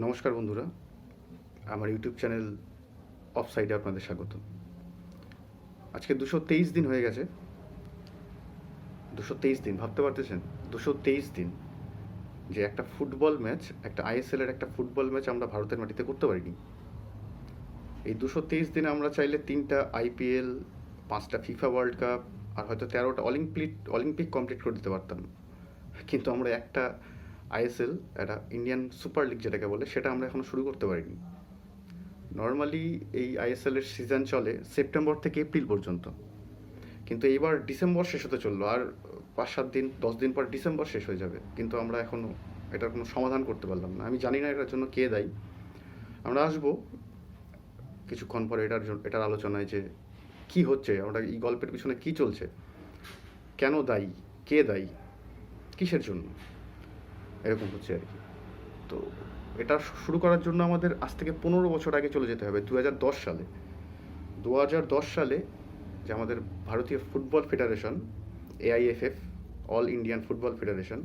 নমস্কার বন্ধুরা, আমার ইউটিউব চ্যানেল অফসাইডে আপনাদের স্বাগত। আজকে 223 দিন হয়ে গেছে। 223 দিন, ভাবতে পারতেছেন? 223 দিন যে একটা ফুটবল ম্যাচ, একটা আইএসএলের একটা ফুটবল ম্যাচ আমরা ভারতের মাটিতে করতে পারিনি। এই 223 দিনে আমরা চাইলে 3টা আইপিএল, 5টা ফিফা ওয়ার্ল্ড কাপ আর হয়তো 13টা অলিম্পিক কমপ্লিট করে দিতে পারতাম, কিন্তু আমরা একটা আইএসএল, একটা ইন্ডিয়ান সুপার লিগ যেটাকে বলে, সেটা আমরা এখনো শুরু করতে পারিনি। নর্মালি এই আইএসএলের সিজন চলে সেপ্টেম্বর থেকে এপ্রিল পর্যন্ত, কিন্তু এইবার ডিসেম্বর শেষ হতে চললো, আর 5-7 দিন 10 দিন পর ডিসেম্বর শেষ হয়ে যাবে, কিন্তু আমরা এখনও এটার কোনো সমাধান করতে পারলাম না। আমি জানি না এটার জন্য কে দায়ী। আমরা আসবো কিছুক্ষণ পরে এটার আলোচনায় যে কি হচ্ছে, আমরা এই গল্পের পিছনে কি চলছে, কেন দায়ী, কে দায়ী, কিসের জন্য এরকম হচ্ছে আর কি। তো এটা শুরু করার জন্য আমাদের আজ থেকে 15 বছর আগে চলে যেতে হবে, 2010 সালে। 2010 সালে যে আমাদের ভারতীয় football federation, AIFF, all Indian football federation,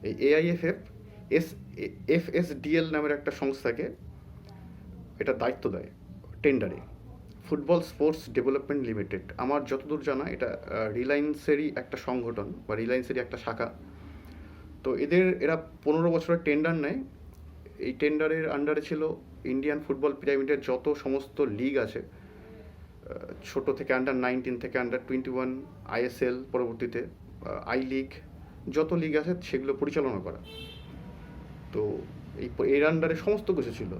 এই এআইএফএফ এফএসডিএল নামের একটা সংস্থাকে এটা দায়িত্ব দেয় টেন্ডারে, ফুটবল স্পোর্টস ডেভেলপমেন্ট লিমিটেড। আমার যতদূর জানা এটা রিলায়েন্সেরই একটা সংগঠন বা রিলায়েন্সেরই একটা শাখা। তো এরা 15 বছরের টেন্ডার নেয়। এই টেন্ডারের আন্ডারে ছিল ইন্ডিয়ান ফুটবল পিরামিডের যত সমস্ত লিগ আছে, ছোট থেকে আন্ডার 19 থেকে আন্ডার 21, আইএসএল, পরবর্তীতে আই লিগ, যত লিগ আছে সেগুলো পরিচালনা করা। তো এর আন্ডারে সমস্ত কিছু ছিল,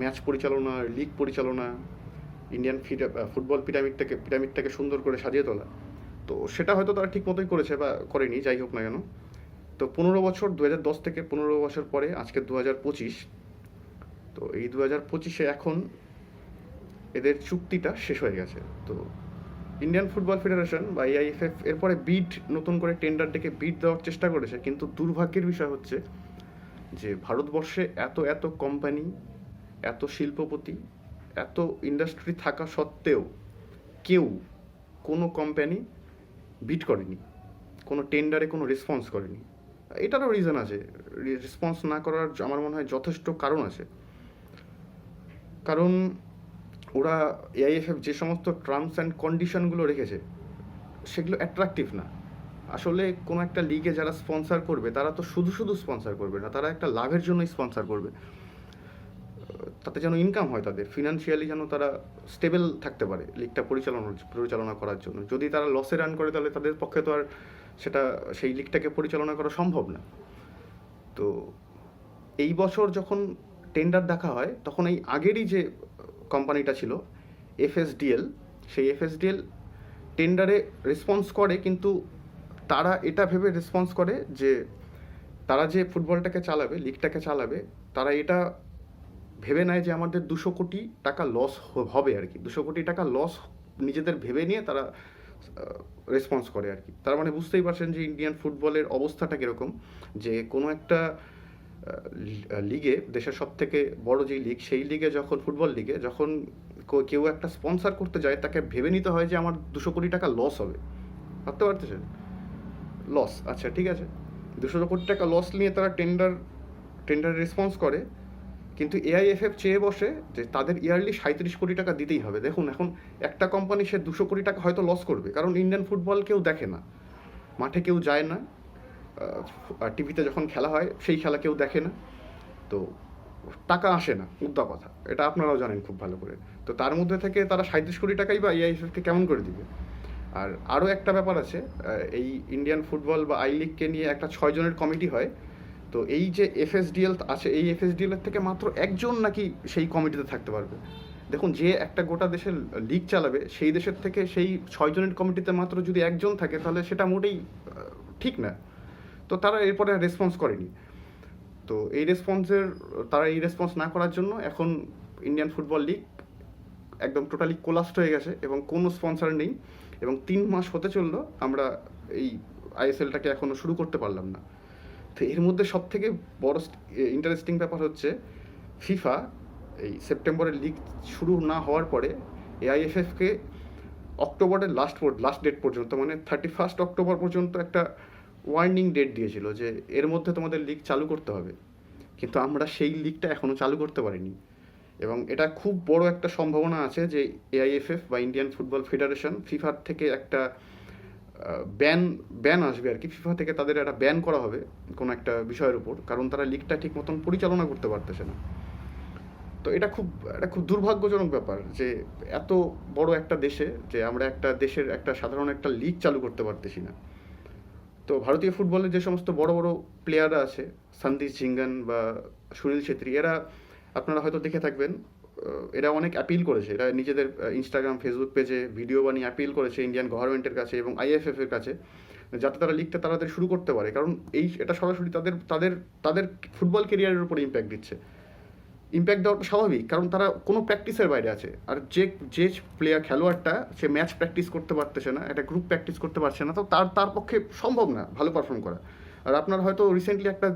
ম্যাচ পরিচালনা, লিগ পরিচালনা, ইন্ডিয়ান ফুটবল পিরামিডটাকে সুন্দর করে সাজিয়ে তোলা। তো সেটা হয়তো তারা ঠিক মতোই করেছে বা করেনি, যাই হোক না কেন। তো 15 বছর, 2010 থেকে 15 বছর পরে আজকে 2025। তো এই 2025-এ এখন এদের চুক্তিটা শেষ হয়ে গেছে। তো ইন্ডিয়ান ফুটবল ফেডারেশন বা এআইএফএফ এরপরে নতুন করে টেন্ডার ডেকে বিড দেওয়ার চেষ্টা করেছে, কিন্তু দুর্ভাগ্যের বিষয় হচ্ছে যে ভারতবর্ষে এত এত কোম্পানি, এত শিল্পপতি, এত ইন্ডাস্ট্রি থাকা সত্ত্বেও কেউ, কোনো কোম্পানি বিড করেনি, কোনো টেন্ডারে কোনো রেসপন্স করেনি। এটারও রিজন আছে, রেসপন্স না করার আমার মনে হয় যথেষ্ট কারণ আছে। কারণ ওরা, এআইএফএফ যে সমস্ত টার্মস অ্যান্ড কন্ডিশনগুলো রেখেছে সেগুলো অ্যাট্রাকটিভ না। আসলে কোনো একটা লিগে যারা স্পন্সর করবে তারা তো শুধু শুধু স্পন্সর করবে না, তারা একটা লাভের জন্যই স্পন্সর করবে। তাতে যেন ইনকাম হয়, তাদের ফিনান্সিয়ালি যেন তারা স্টেবল থাকতে পারে লিগটা পরিচালনা করার জন্য। যদি তারা লসে রান করে তাহলে তাদের পক্ষে তো আর সেই লিগটাকে পরিচালনা করা সম্ভব না। তো এই বছর যখন টেন্ডার দেখা হয় তখন এই আগেরই যে কোম্পানিটা ছিল এফএসডিএল, সেই এফএসডিএল টেন্ডারে রেসপন্স করে, কিন্তু তারা এটা ভেবে রেসপন্স করে যে তারা যে ফুটবলটাকে চালাবে, লিগটাকে চালাবে, তারা এটা ভেবে নেয় যে আমাদের 200 কোটি টাকা লস হবে আর কি। 200 কোটি টাকা লস নিজেদের ভেবে নিয়ে তারা রেসপন্স করে আর কি। তার মানে বুঝতেই পারছেন যে ইন্ডিয়ান ফুটবলের অবস্থাটা কীরকম। যে কোনো একটা লিগে, দেশের সব থেকে বড় যেই লিগ, সেই লিগে যখন, ফুটবল লিগে যখন কেউ একটা স্পন্সার করতে যায়, তাকে ভেবে নিতে হয় যে আমার 200 কোটি টাকা লস হবে। ভাবতে পারতেছেন? লস, আচ্ছা ঠিক আছে, 200 কোটি টাকা লস নিয়ে তারা টেন্ডার রেসপন্স করে, কিন্তু এআইএফএফ চেয়ে বসে যে তাদের ইয়ারলি 37 কোটি টাকা দিতেই হবে। দেখুন, এখন একটা কোম্পানি সে 200 কোটি টাকা হয়তো লস করবে, কারণ ইন্ডিয়ান ফুটবল কেউ দেখে না, মাঠে কেউ যায় না, টিভিতে যখন খেলা হয় সেই খেলা কেউ দেখে না, তো টাকা আসে না, মুদ্রা কথা, এটা আপনারাও জানেন খুব ভালো করে। তো তার মধ্যে থেকে তারা 37 কোটি টাকাই বা এআইএফএফকে কেমন করে দিবে? আর আরও একটা ব্যাপার আছে, এই ইন্ডিয়ান ফুটবল বা আই লিগকে নিয়ে একটা 6 জনের কমিটি হয়। তো এই যে এফএসডিএল আছে, এই এফএসডিএল এর থেকে মাত্র একজন নাকি সেই কমিটিতে থাকতে পারবে। দেখুন, যে একটা গোটা দেশের লিগ চালাবে, সেই দেশের থেকে সেই 6 জনের কমিটিতে মাত্র যদি একজন থাকে, তাহলে সেটা মোটেই ঠিক না। তো তারা এরপরে রেসপন্স করেনি। তো তারা এই রেসপন্স না করার জন্য এখন ইন্ডিয়ান ফুটবল লিগ একদম টোটালি কোলাপসড হয়ে গেছে এবং কোনো স্পন্সর নেই, এবং 3 মাস হতে চললো আমরা এই আইএসএলটাকে এখনও শুরু করতে পারলাম না। তো এর মধ্যে সব থেকে বড় ইন্টারেস্টিং ব্যাপার হচ্ছে, ফিফা এই সেপ্টেম্বরের লিগ শুরু না হওয়ার পরে এআইএফএফকে অক্টোবরের লাস্ট ডেট পর্যন্ত, মানে 31 অক্টোবর পর্যন্ত একটা ওয়ার্নিং ডেট দিয়েছিল যে এর মধ্যে তোমাদের লিগ চালু করতে হবে। কিন্তু আমরা সেই লিগটা এখনও চালু করতে পারিনি। এবং এটা খুব বড় একটা সম্ভাবনা আছে যে এআইএফএফ বা ইন্ডিয়ান ফুটবল ফেডারেশন ফিফার থেকে একটা ব্যান ব্যান আসবে আর কি। ফিফা থেকে তাদের একটা ব্যান করা হবে কোনো একটা বিষয়ের উপর, কারণ তারা লিগটা ঠিক মতন পরিচালনা করতে পারতেছে না। তো এটা খুব দুর্ভাগ্যজনক ব্যাপার যে এত বড় একটা দেশে যে আমরা একটা দেশের একটা সাধারণ একটা লিগ চালু করতে পারতেছি না। তো ভারতীয় ফুটবলের যে সমস্ত বড় বড় প্লেয়াররা আছে, সন্দীপ ঝিঙ্গান বা সুনীল ছেত্রী, এরা আপনারা হয়তো দেখে থাকবেন, এরা অনেক অ্যাপিল করেছে। এরা নিজেদের ইনস্টাগ্রাম ফেসবুক পেজে ভিডিও বানিয়ে অ্যাপিল করেছে ইন্ডিয়ান গভর্নমেন্টের কাছে এবং আইএফএফ এর কাছে, যাতে তারা লিগটা তাড়াতাড়ি শুরু করতে পারে, কারণ এটা সরাসরি তাদের তাদের তাদের ফুটবল কেরিয়ারের উপর ইম্প্যাক্ট দিচ্ছে। ইম্প্যাক্ট দেওয়াটা স্বাভাবিক, কারণ তারা কোনো প্র্যাকটিসের বাইরে আছে। আর যে যে খেলোয়াড়টা সে ম্যাচ প্র্যাকটিস করতে পারতেছে না, একটা গ্রুপ প্র্যাকটিস করতে পারছে না, তো তার পক্ষে সম্ভব না ভালো পারফর্ম করা। আর আপনারা হয়তো রিসেন্টলি একটা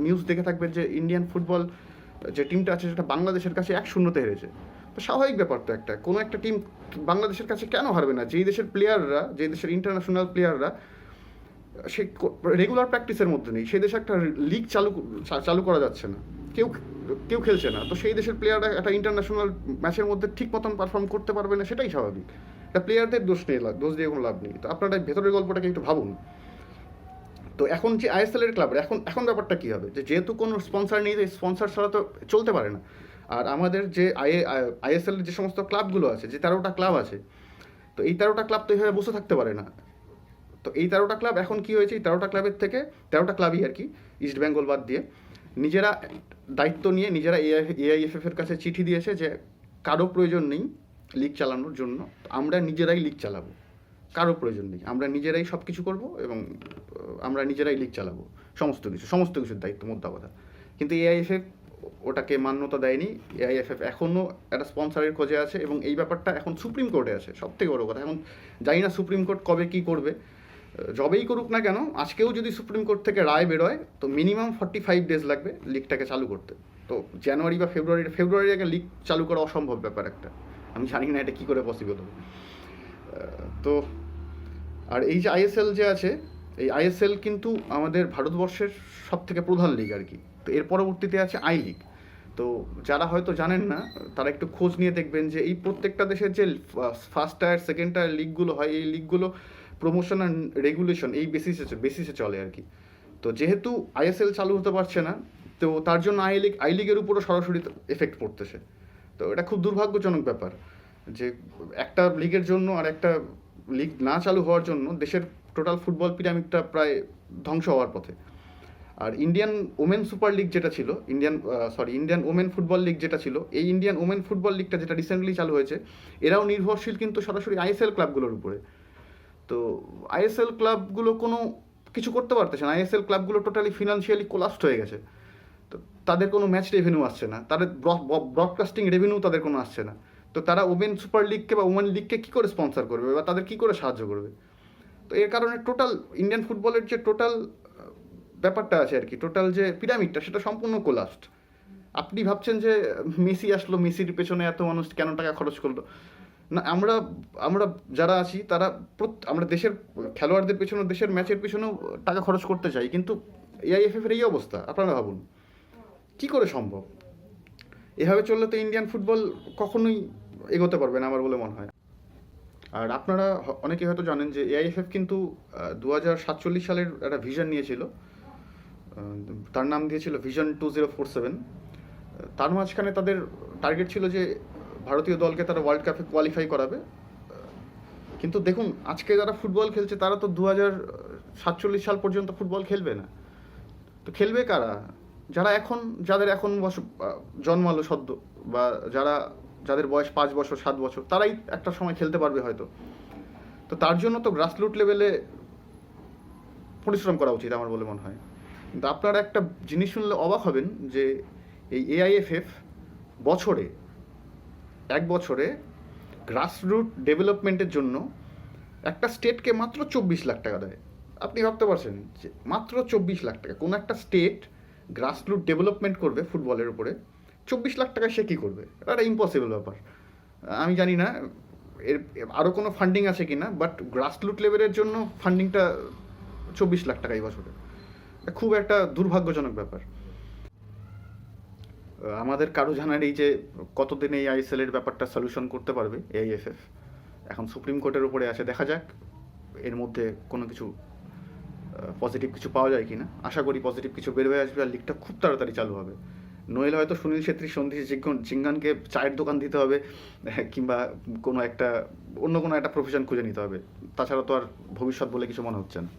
নিউজ দেখে থাকবেন যে ইন্ডিয়ান ফুটবল যে টিমটা আছে সেটা বাংলাদেশের কাছে 1-0 হেরেছে। তো স্বাভাবিক ব্যাপার তো, কোনো একটা টিম বাংলাদেশের কাছে কেন হারবে না? যেই দেশের প্লেয়াররা, যেই দেশের ইন্টারন্যাশনাল প্লেয়াররা সে রেগুলার প্র্যাকটিসের মধ্যে নেই, সেই দেশে একটা লিগ চালু করা যাচ্ছে না, কেউ কেউ খেলছে না, তো সেই দেশের প্লেয়াররা একটা ইন্টারন্যাশনাল ম্যাচের মধ্যে ঠিক মতন পারফর্ম করতে পারবে না, সেটাই স্বাভাবিক। এটা প্লেয়ারদের দোষ নেই, দোষ দিয়ে কোনো লাভ নেই। তো আপনারা ভেতরের গল্পটাকে একটু ভাবুন। তো এখন যে আইএসএল এর ক্লাব, এখন ব্যাপারটা কী হবে, যেহেতু কোনো স্পন্সর নেই, স্পন্সর ছাড়া তো চলতে পারে না। আর আমাদের যে আইএসএল এর যে সমস্ত ক্লাবগুলো আছে, যে 13টা ক্লাব আছে, তো এই 13টা ক্লাব তো এইভাবে বসে থাকতে পারে না। তো এই 13টা ক্লাব এখন কী হয়েছে, এই 13টা ক্লাবের থেকে 13টা ক্লাবই আর কি, ইস্ট বেঙ্গল বাদ দিয়ে, নিজেরা দায়িত্ব নিয়ে নিজেরা এআইএফএফ এর কাছে চিঠি দিয়েছে যে কারো প্রয়োজন নেই লিগ চালানোর জন্য, আমরা নিজেরাই লিগ চালাবো, কারো প্রয়োজন নেই, আমরা নিজেরাই সব কিছু করবো এবং আমরা নিজেরাই লিগ চালাবো, সমস্ত কিছুর দায়িত্ব, মোদ্দা কথা। কিন্তু এআইএফএফ ওটাকে মান্যতা দেয়নি। এআইএফএফ এখনও একটা স্পন্সরের খোঁজে আছে এবং এই ব্যাপারটা এখন সুপ্রিম কোর্টে আছে। সব থেকে বড়ো কথা, এখন জানি না সুপ্রিম কোর্ট কবে কী করবে। যবেই করুক না কেন, আজকেও যদি সুপ্রিম কোর্ট থেকে রায় বেরোয়, তো মিনিমাম 45 ডেজ লাগবে লিগটাকে চালু করতে। তো জানুয়ারি বা ফেব্রুয়ারি আগে লিগ চালু করা অসম্ভব ব্যাপার একটা। আমি জানি না এটা কী করে পসিবল হবে। তো আর এই যে আইএসএল যে আছে, এই আইএসএল কিন্তু আমাদের ভারতবর্ষের সব থেকে প্রধান লিগ আর কি। তো এর পরবর্তীতে আছে আই লিগ। তো যারা হয়তো জানেন না, তারা একটু খোঁজ নিয়ে দেখবেন যে এই প্রত্যেকটা দেশের যে ফার্স্ট টায়ার সেকেন্ড টায়ার লিগগুলো হয়, এই লিগগুলো প্রমোশন অ্যান্ড রেগুলেশন এই বেসিসে চলে আর কি। তো যেহেতু আইএসএল চালু হতে পারছে না, তো তার জন্য আই লিগের উপরও সরাসরি এফেক্ট পড়তেছে। তো এটা খুব দুর্ভাগ্যজনক ব্যাপার যে একটা লিগের জন্য আর একটা লিগ না চালু হওয়ার জন্য দেশের টোটাল ফুটবল পিরামিডটা প্রায় ধ্বংস হওয়ার পথে। আর ইন্ডিয়ান ওমেন সুপার লিগ যেটা ছিল, ইন্ডিয়ান ওমেন ফুটবল লিগ যেটা ছিল, এই ইন্ডিয়ান ওমেন ফুটবল লিগটা যেটা রিসেন্টলি চালু হয়েছে, এরাও নির্ভরশীল কিন্তু সরাসরি আইএসএল ক্লাবগুলোর উপরে। তো আইএসএল ক্লাবগুলো কোনো কিছু করতে পারতেছে না। আইএসএল ক্লাবগুলো টোটালি ফিনান্সিয়ালি কোলাপসড হয়ে গেছে। তো তাদের কোনো ম্যাচ রেভিনিউ আসছে না, তাদের ব্রডকাস্টিং রেভিনিউ তাদের কোনো আসছে না। তো তারা ওমেন সুপার লিগকে বা ওমেন লিগকে কী করে স্পন্সর করবে বা তাদের কী করে সাহায্য করবে? তো এর কারণে টোটাল ইন্ডিয়ান ফুটবলের যে টোটাল ব্যাপারটা আছে আর কি, টোটাল যে পিরামিডটা, সেটা সম্পূর্ণ কোলাপসড। আপনি ভাবছেন যে মেসি আসলো, মেসির পেছনে এত মানুষ কেন টাকা খরচ করলো? না, আমরা যারা আছি তারা আমরা দেশের খেলোয়াড়দের পেছনে, দেশের ম্যাচের পেছনেও টাকা খরচ করতে চাই, কিন্তু এআইএফএফ এর এই অবস্থা। আপনারা ভাবুন কী করে সম্ভব? এভাবে চললে তো ইন্ডিয়ান ফুটবল কখনোই এগোতে পারবে না আমার বলে মনে হয়। আর আপনারা অনেকে হয়তো জানেন যে এআইএফএফ কিন্তু 2047 সালের একটা ভিশন নিয়েছিল, তার নাম দিয়েছিল ভিশন 2047। তার মাঝখানে তাদের টার্গেট ছিল যে ভারতীয় দলকে তারা ওয়ার্ল্ড কাপে কোয়ালিফাই করাবে। কিন্তু দেখুন আজকে যারা ফুটবল খেলছে তারা তো 2047 সাল পর্যন্ত ফুটবল খেলবে না। তো খেলবে কারা? যাদের এখন জন্মালো সদ্য, বা যাদের বয়স 5 বছর 7 বছর, তারাই একটা সময় খেলতে পারবে হয়তো। তো তার জন্য তো গ্রাসরুট লেভেলে পরিশ্রম করা উচিত আমার বলে মনে হয়। কিন্তু আপনারা একটা জিনিস শুনলে অবাক হবেন যে এই এআইএফএফ এক বছরে গ্রাসরুট ডেভেলপমেন্টের জন্য একটা স্টেটকে মাত্র 24 লাখ টাকা দেয়। আপনি ভাবতে পারছেন যে মাত্র 24 লাখ টাকা কোনো একটা স্টেট গ্রাসরুট ডেভেলপমেন্ট করবে ফুটবলের উপরে? 24 লাখ টাকা সে কী করবে? এটা ইম্পসিবল ব্যাপার। আমি জানি না এর আরও কোনো ফান্ডিং আছে কি না, বাট গ্রাসরুট লেভেলের জন্য ফান্ডিংটা 24 লাখ টাকা এই বছরে। খুব একটা দুর্ভাগ্যজনক ব্যাপার। আমাদের কারো জানার এই যে কতদিন এই আইএসএল এর ব্যাপারটা সলিউশন করতে পারবে এআইএফএফ, এখন সুপ্রিম কোর্টের উপরে আছে, দেখা যাক এর মধ্যে কোনো কিছু পজিটিভ কিছু পাওয়া যায় কিনা। আশা করি পজিটিভ কিছু বেরোয় আসবে আর লিগটা খুব তাড়াতাড়ি চালু হবে। নইলে হয়তো সুনীল ছেত্রী, সন্ধি জিঙ্গানকে চায়ের দোকান দিতে হবে, কিংবা কোনো একটা অন্য কোনো একটা প্রফেশন খুঁজে নিতে হবে। তাছাড়া তো আর ভবিষ্যৎ বলে কিছু মনে হচ্ছে না।